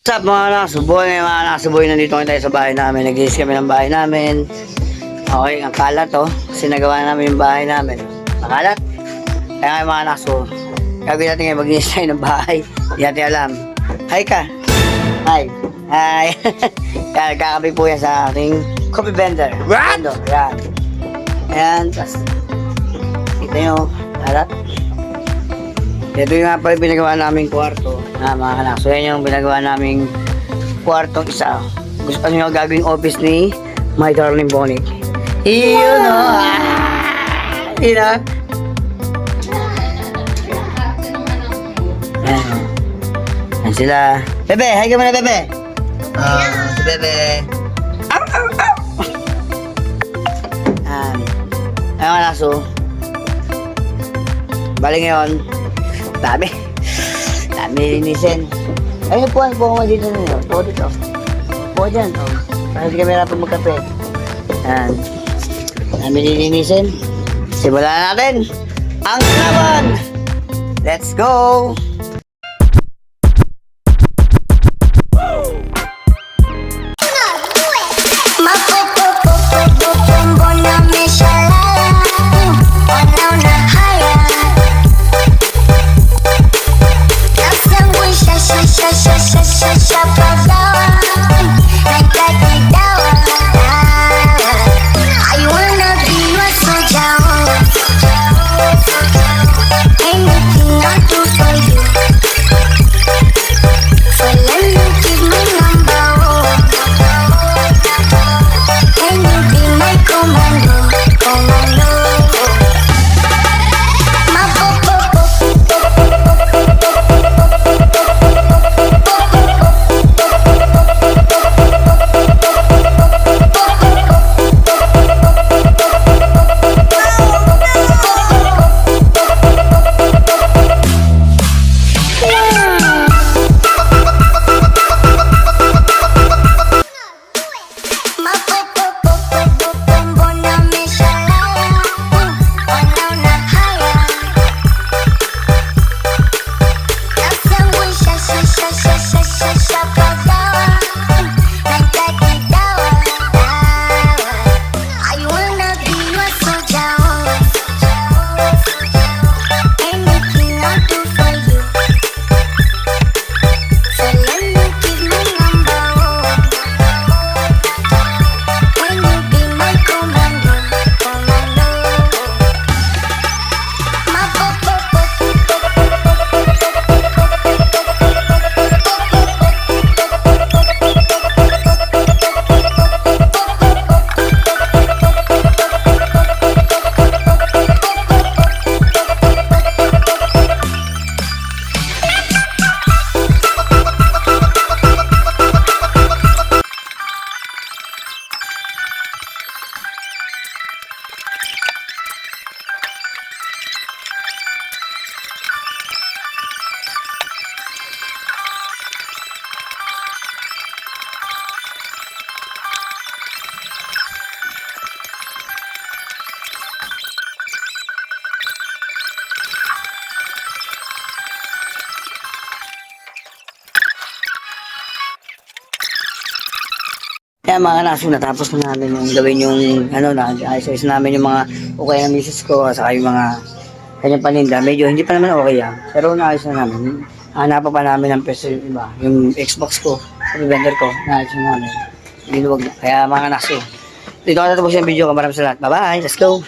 What's up mga nasuboy? Mga nasuboy, nandito kami tayo sa bahay namin. Nag-iis kami ng bahay namin. Okay, ang kalat to. Kasi nagawa namin yung bahay namin. Makalat. Kaya mga naso, gagawin natin ngayon, mag-iis tayo ng bahay. Hindi natin alam. Hi ka. Hi. Hi. Kaya kakabi po yan sa ating coffee vendor. What? Yan. Ayan. Tapos, kita nyo, kalat. Ito yung nga pala pinagawa naming kwarto na mga anak. So yan yung pinagawa naming kwartong isa. Gusto nyo gagawing office ni My Darling Bonnie. Yun o! Yun o! Yan sila. Bebe! Hi ka muna, Bebe! Si Bebe! Ow! Ow! Ow! Ayun nga naso. Bali ngayon, dami linisin. Ayun po mo dito na yun. Po dito. Po dyan. Para hindi kami natin magkape. Ayan. Dami linisin. Simulan natin ang laban! Let's go! Kaya mga naso, natapos na namin yung gawin yung ayos-ayos namin yung mga okay na misis ko, saka yung mga kanyang paninda. Medyo hindi pa naman okay yan. Pero naayos na namin. Hanapan pa namin ng peso yung iba. Yung Xbox ko, yung vendor ko, naayos na namin. Binuwag na. Kaya mga naso, dito ka natapos yung video ko. Maraming salamat. Bye-bye. Let's go.